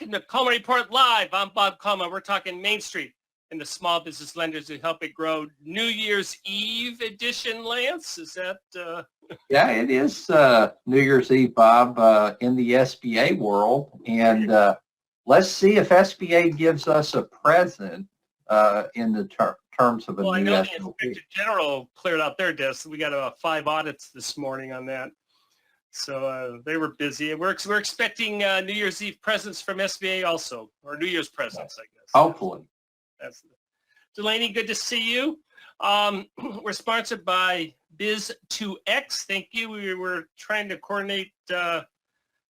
Welcome to Coleman Report Live. I'm Bob Coleman. We're talking Main Street and the small business lenders who help it grow. New Year's Eve edition, Lance? Is that... Yeah, it is New Year's Eve, Bob, in the SBA world. And let's see if SBA gives us a present in the terms of a new I know SOP. the Inspector General cleared out their desk. We got 5 audits this morning on that. So they were busy. We're expecting New Year's Eve presents from SBA also, or New Year's presents, I guess. Hopefully. That's Delaney, good to see you. We're sponsored by Biz2X. Thank you. We were trying to coordinate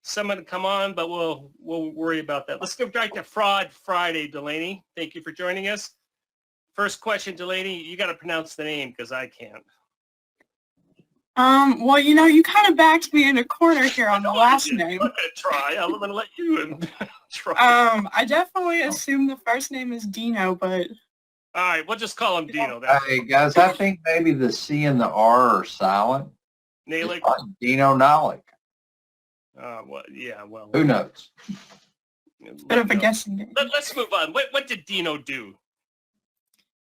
someone to come on, but we'll worry about that. Let's go right to Fraud Friday, Delaney. Thank you for joining us. First question, Delaney, you got to pronounce the name because I can't. Well, you kind of backed me in a corner here on the last name. I'm going to try. I'm going to let you try. I definitely assume the first name is Dino, but... All right, we'll just call him Dino. Hey, guys, I think maybe the C and the R are silent. Nalick? Dino Nalick. Well. Who knows? Bit of a guessing game. Let's move on. What did Dino do?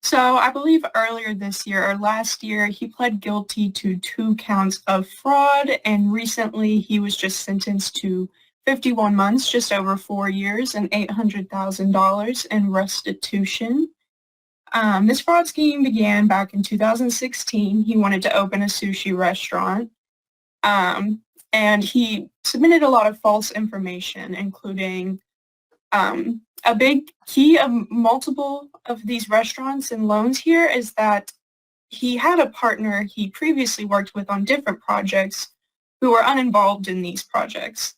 So I believe earlier this year or last year, he pled guilty to 2 counts of fraud, and recently he was just sentenced to 51 months, just over 4 years, and $800,000 in restitution. This fraud scheme began back in 2016. He wanted to open a sushi restaurant, and he submitted a lot of false information, including a big key of multiple of these restaurants and loans here is that he had a partner he previously worked with on different projects who were uninvolved in these projects.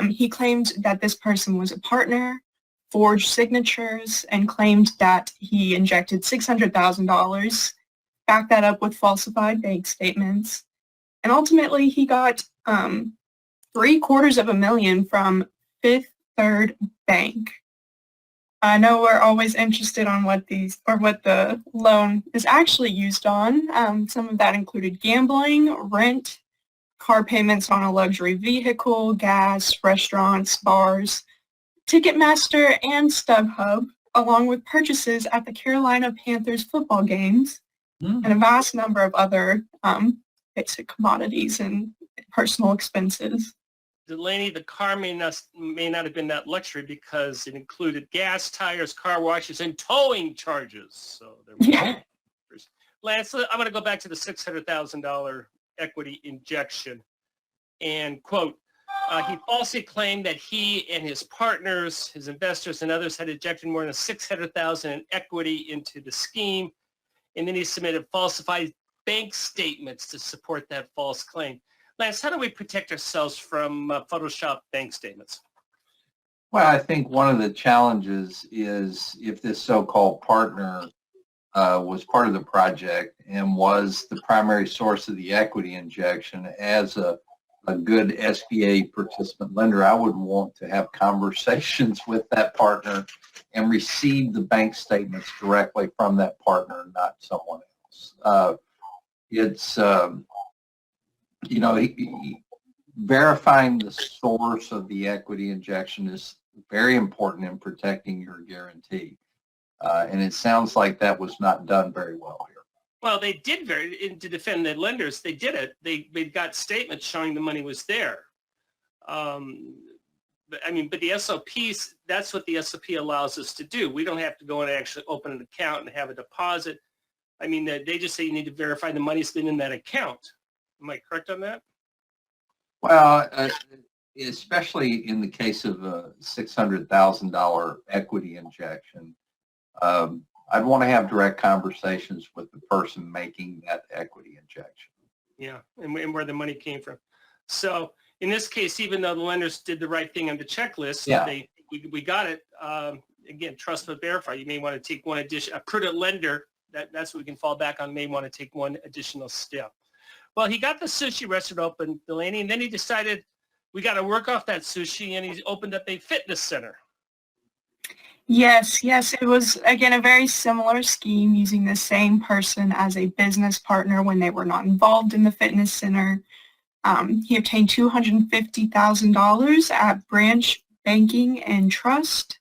He claimed that this person was a partner, forged signatures, and claimed that he injected $600,000, backed that up with falsified bank statements, and ultimately he got $750,000 from Fifth Third Bank. I know we're always interested on what the loan is actually used on. Some of that included gambling, rent, car payments on a luxury vehicle, gas, restaurants, bars, Ticketmaster, and StubHub, along with purchases at the Carolina Panthers football games, and a vast number of other basic commodities and personal expenses. Delaney, the car may not have been that luxury because it included gas, tires, car washes, and towing charges. So there were numbers. Lance, I'm going to go back to the $600,000 equity injection. And, quote, he falsely claimed that he and his partners, his investors, and others had injected more than $600,000 in equity into the scheme. And then he submitted falsified bank statements to support that false claim. Lance, how do we protect ourselves from Photoshop bank statements? Well, I think one of the challenges is if this so-called partner was part of the project and was the primary source of the equity injection as a good SBA participant lender, I would want to have conversations with that partner and receive the bank statements directly from that partner, not someone else. Verifying the source of the equity injection is very important in protecting your guarantee. And it sounds like that was not done very well here. Well, they did to defend the lenders, they did it. They got statements showing the money was there. But the SOPs, that's what the SOP allows us to do. We don't have to go and actually open an account and have a deposit. They just say you need to verify the money's been in that account. Am I correct on that? Well, especially in the case of a $600,000 equity injection, I'd want to have direct conversations with the person making that equity injection. Yeah, and where the money came from. So in this case, even though the lenders did the right thing on the checklist, we got it. Again, trust but verify. You may want to take one addition. A prudent lender, that's what we can fall back on, may want to take one additional step. Well, he got the sushi restaurant open, Delaney, and then he decided we got to work off that sushi, and he opened up a fitness center. Yes. It was, again, a very similar scheme using the same person as a business partner when they were not involved in the fitness center. He obtained $250,000 at branch Banking and Trust.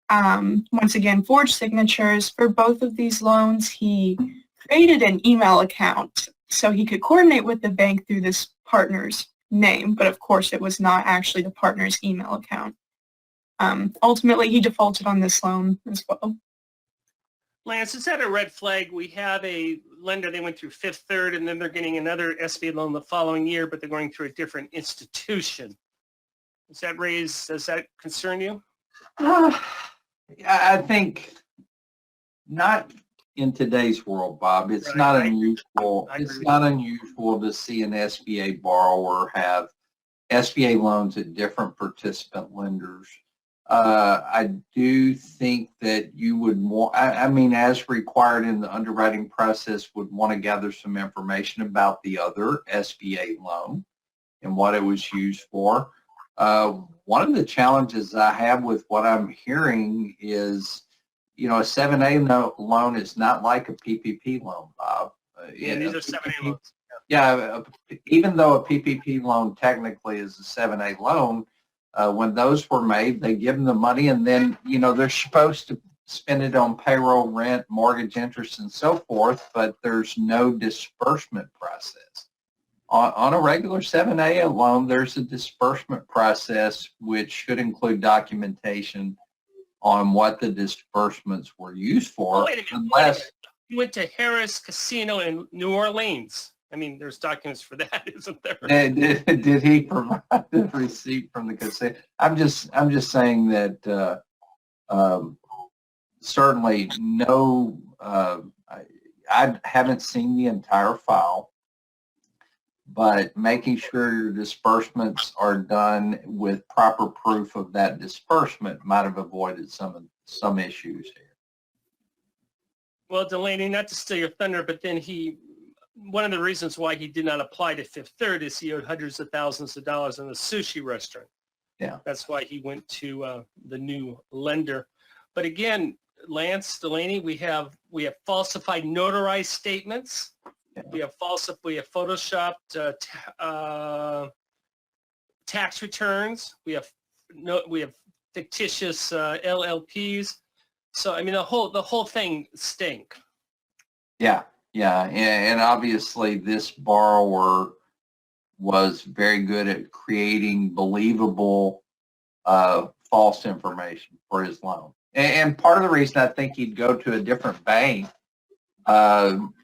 Once again, forged signatures. For both of these loans, he created an email account so he could coordinate with the bank through this partner's name, but of course it was not actually the partner's email account. Ultimately, he defaulted on this loan as well. Lance, is that a red flag? We have a lender, they went through Fifth Third, and then they're getting another SBA loan the following year, but they're going through a different institution. Does that concern you? I think not in today's world, Bob. It's Right, not right. unusual. I agree It's with not unusual to see an SBA borrower have SBA loans at different participant lenders. I do think that you would want, I mean, as required in the underwriting process, would want to gather some information about the other SBA loan and what it was used for. One of the challenges I have with what I'm hearing is, you know, a 7A loan is not like a PPP loan, Bob. Yeah, these are 7A loans. Yeah, even though a PPP loan technically is a 7A loan, when those were made, they give them the money and then, you know, they're supposed to spend it on payroll, rent, mortgage interest, and so forth, but there's no disbursement process. On a regular 7A loan, there's a disbursement process which should include documentation on what the disbursements were used for. Oh, wait a minute, unless You went to Harris Casino in New Orleans. I mean, there's documents for that, isn't there? did he provide the receipt from the casino? I'm just saying that certainly no. I haven't seen the entire file, but making sure your disbursements are done with proper proof of that disbursement might have avoided some issues here. Well, Delaney, not to steal your thunder, but then one of the reasons why he did not apply to Fifth Third is he owed hundreds of thousands of dollars in a sushi restaurant. Yeah. That's why he went to the new lender. But again, Lance, Delaney, we have falsified notarized statements. Yeah. We have photoshopped tax returns. We have fictitious LLPs. So I mean, the whole thing stink. Yeah, and obviously this borrower was very good at creating believable false information for his loan. And part of the reason I think he'd go to a different bank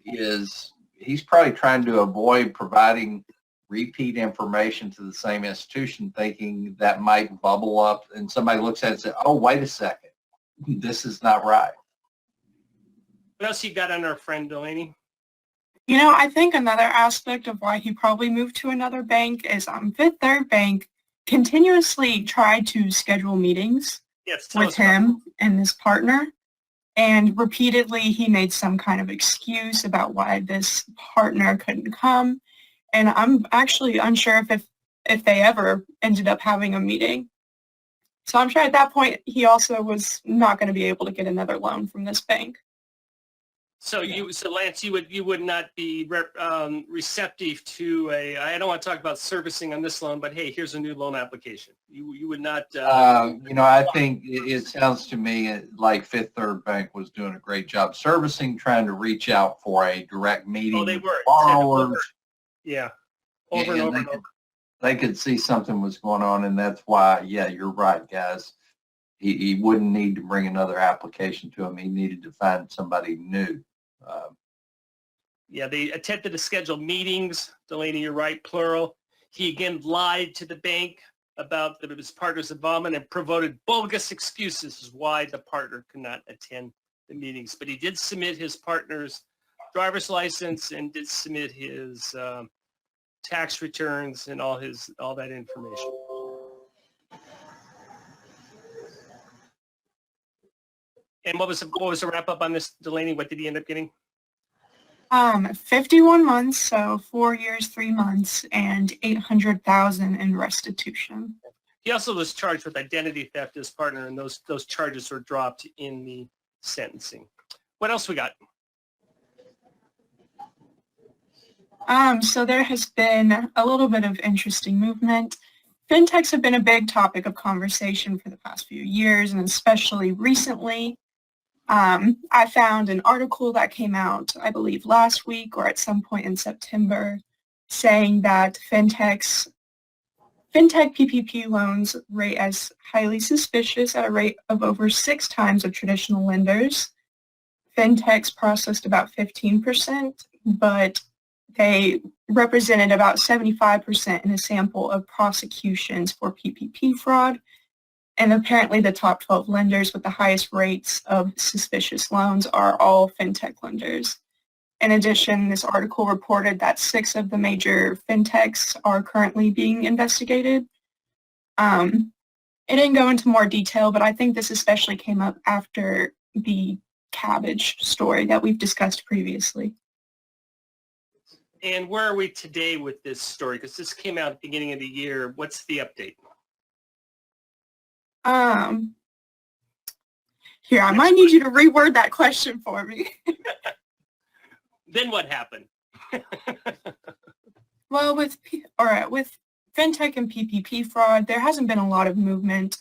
is he's probably trying to avoid providing repeat information to the same institution, thinking that might bubble up and somebody looks at it and says, oh, wait a second, this is not right. What else you got on our friend, Delaney? You know, I think another aspect of why he probably moved to another bank is Fifth Third Bank continuously tried to schedule meetings with him and this partner, and repeatedly he made some kind of excuse about why this partner couldn't come, and I'm actually unsure if they ever ended up having a meeting. So I'm sure at that point he also was not going to be able to get another loan from this bank. So Lance, you would not be receptive to I don't want to talk about servicing on this loan, but hey, here's a new loan application. You would not. You know, I think it sounds to me like Fifth Third Bank was doing a great job servicing, trying to reach out for a direct meeting they with were borrowers. Yeah, over and over. They could see something was going on, and that's why, yeah, you're right, guys. He wouldn't need to bring another application to him. He needed to find somebody new. Yeah, they attempted to schedule meetings. Delaney, you're right, plural. He again lied to the bank about his partner's involvement and provided bogus excuses as why the partner could not attend the meetings. But he did submit his partner's driver's license and did submit his tax returns and all that information. And what was the wrap up on this, Delaney? What did he end up getting? 51 months, so 4 years, 3 months, and $800,000 in restitution. He also was charged with identity theft as partner, and those charges were dropped in the sentencing. What else we got? So there has been a little bit of interesting movement. fintechs have been a big topic of conversation for the past few years, and especially recently. I found an article that came out, I believe, last week or at some point in September, saying that fintech PPP loans rate as highly suspicious at a rate of over 6 times of traditional lenders. Fintechs processed about 15%, but they represented about 75% in a sample of prosecutions for PPP fraud. And apparently the top 12 lenders with the highest rates of suspicious loans are all fintech lenders. In addition, this article reported that 6 of the major fintechs are currently being investigated. It didn't go into more detail, but I think this especially came up after the cabbage story that we've discussed previously. And where are we today with this story? Because this came out at the beginning of the year. What's the update? Here, I might need you to reword that question for me. Then what happened? Well, with fintech and PPP fraud, there hasn't been a lot of movement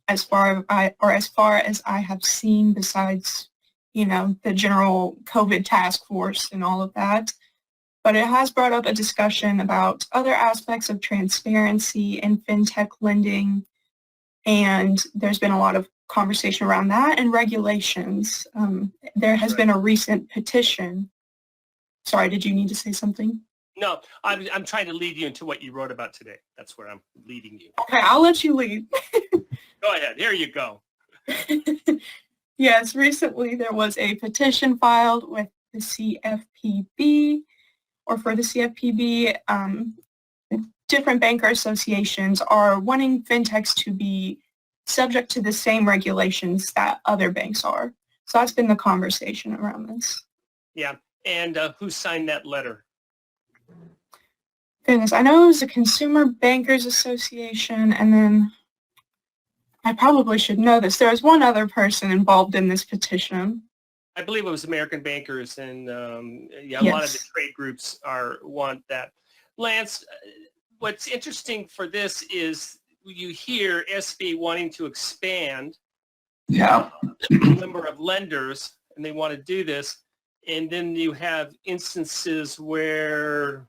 as far as I have seen, besides, the general COVID task force and all of that. But it has brought up a discussion about other aspects of transparency in fintech lending, and there's been a lot of conversation around that and regulations. There has been a recent petition. Sorry, did you need to say something? No, I'm trying to lead you into what you wrote about today. That's where I'm leading you. Okay, I'll let you lead. Go ahead. Here you go. Yes, recently there was a petition filed with the CFPB, or for the CFPB. Different banker associations are wanting fintechs to be subject to the same regulations that other banks are. So that's been the conversation around this. Yeah. And who signed that letter? Goodness, I know it was the Consumer Bankers Association, and then I probably should know this. There was one other person involved in this petition. I believe it was American Bankers, and a Yes. lot of the trade groups want that. Lance, what's interesting for this is you hear SB wanting to expand Yeah. the number of lenders, and they want to do this. And then you have instances where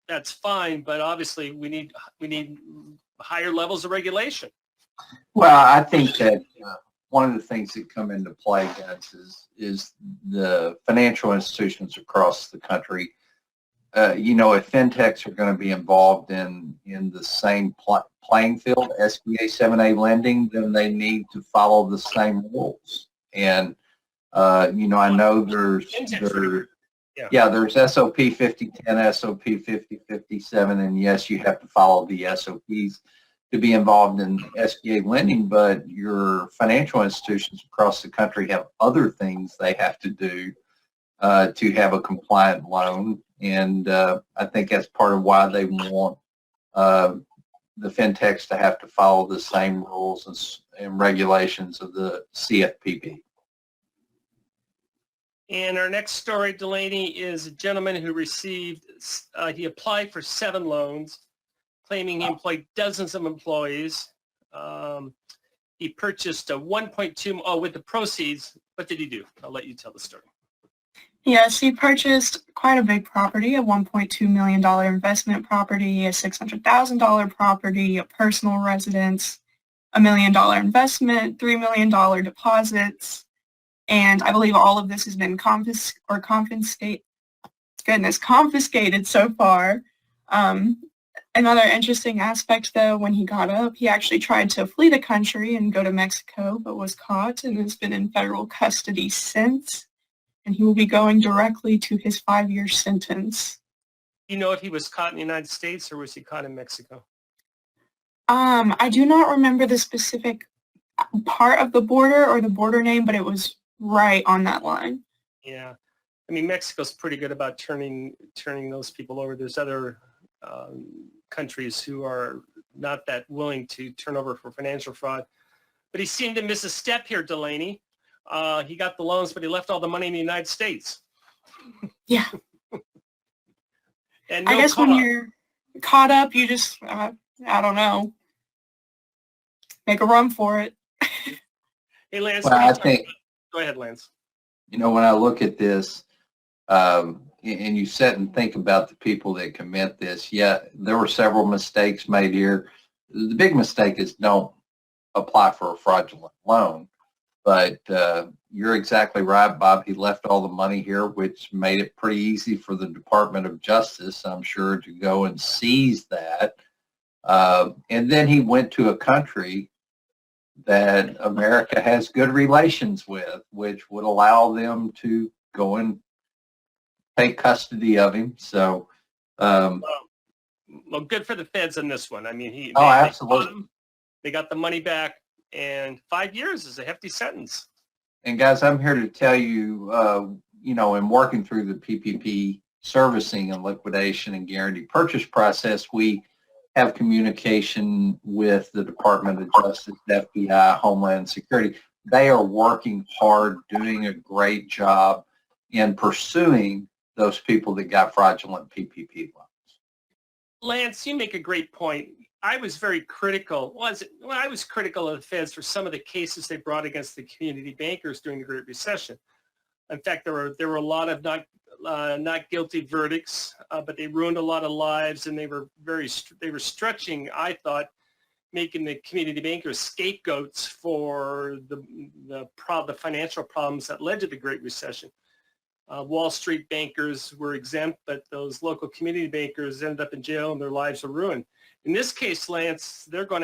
that's fine, but obviously we need higher levels of regulation. Well, I think that one of the things that come into play, guys, is the financial institutions across the country. If fintechs are going to be involved in the same playing field, SBA 7A lending, then they need to follow the same rules. And I know there's SOP 5010, SOP 5057, and yes, you have to follow the SOPs to be involved in SBA lending, but your financial institutions across the country have other things they have to do to have a compliant loan. And I think that's part of why they want the fintechs to have to follow the same rules and regulations of the CFPB. And our next story, Delaney, is a gentleman who he applied for 7 loans, claiming he employed dozens of employees. He purchased a 1.2, with the proceeds. What did he do? I'll let you tell the story. Yes, he purchased quite a big property, a $1.2 million investment property, a $600,000 property, a personal residence, $1 million investment, $3 million deposits, and I believe all of this has been confiscated so far. Another interesting aspect, though, when he got up, he actually tried to flee the country and go to Mexico, but was caught and has been in federal custody since. And he will be going directly to his 5-year sentence. Do you know if he was caught in the United States or was he caught in Mexico? I do not remember the specific part of the border or the border name, but it was right on that line. Yeah. I mean, Mexico's pretty good about turning those people over. There's other countries who are not that willing to turn over for financial fraud. But he seemed to miss a step here, Delaney. He got the loans, but he left all the money in the United States. Yeah. And I guess when you're caught up, you just, I don't know, make a run for it. Hey, Lance, Well, I think, go ahead, Lance. when I look at this, and you sit and think about the people that commit this, yeah, there were several mistakes made here. The big mistake is don't apply for a fraudulent loan. But you're exactly right, Bob. He left all the money here, which made it pretty easy for the Department of Justice, I'm sure, to go and seize that. And then he went to a country that America has good relations with, which would allow them to go and take custody of him. So, well, good for the feds on this one. I mean, absolutely. They got the money back, and 5 years is a hefty sentence. And guys, I'm here to tell you, in working through the PPP servicing and liquidation and guaranteed purchase process, we have communication with the Department of Justice, FBI, Homeland Security. They are working hard, doing a great job in pursuing those people that got fraudulent PPP loans. Lance, you make a great point. I was very critical. I was critical of the feds for some of the cases they brought against the community bankers during the Great Recession. In fact, there were a lot of not guilty verdicts, but they ruined a lot of lives, and they were stretching, I thought, making the community bankers scapegoats for the financial problems that led to the Great Recession. Wall Street bankers were exempt, but those local community bankers ended up in jail and their lives were ruined. In this case, Lance, they're going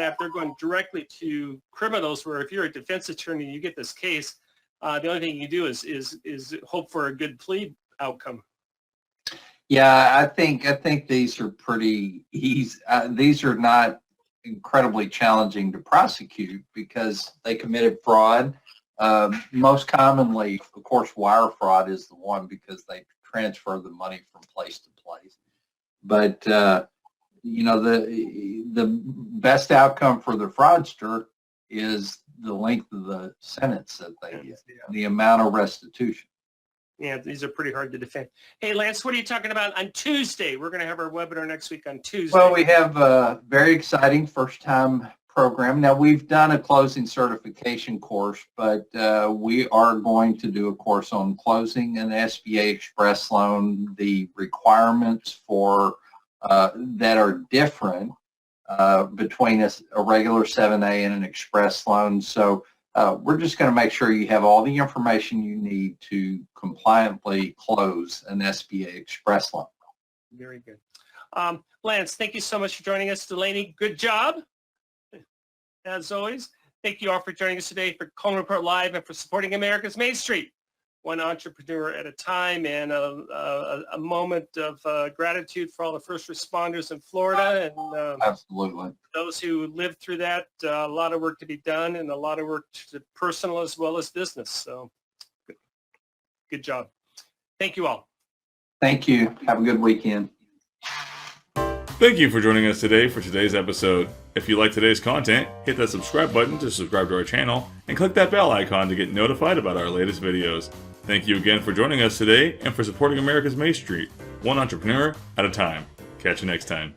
directly to criminals, where if you're a defense attorney and you get this case, the only thing you do is hope for a good plea outcome. Yeah, I think these are pretty easy. These are not incredibly challenging to prosecute because they committed fraud. Most commonly, of course, wire fraud is the one because they transfer the money from place to place. But the best outcome for the fraudster is the length of the sentence that they get, the amount of restitution. Yeah, these are pretty hard to defend. Hey, Lance, what are you talking about on Tuesday? We're going to have our webinar next week on Tuesday. Well, we have a very exciting first-time program. Now, we've done a closing certification course, but we are going to do a course on closing an SBA Express loan, the requirements for that are different between a regular 7A and an Express loan. So we're just going to make sure you have all the information you need to compliantly close an SBA Express loan. Very good. Lance, thank you so much for joining us. Delaney, good job. As always, thank you all for joining us today for Coleman Report Live and for supporting America's Main Street, one entrepreneur at a time, and a moment of gratitude for all the first responders in Florida and absolutely those who lived through that. A lot of work to be done and a lot of work to personal as well as business. So good job. Thank you all. Thank you. Have a good weekend. Thank you for joining us today for today's episode. If you like today's content, hit that subscribe button to subscribe to our channel and click that bell icon to get notified about our latest videos. Thank you again for joining us today and for supporting America's Main Street, one entrepreneur at a time. Catch you next time.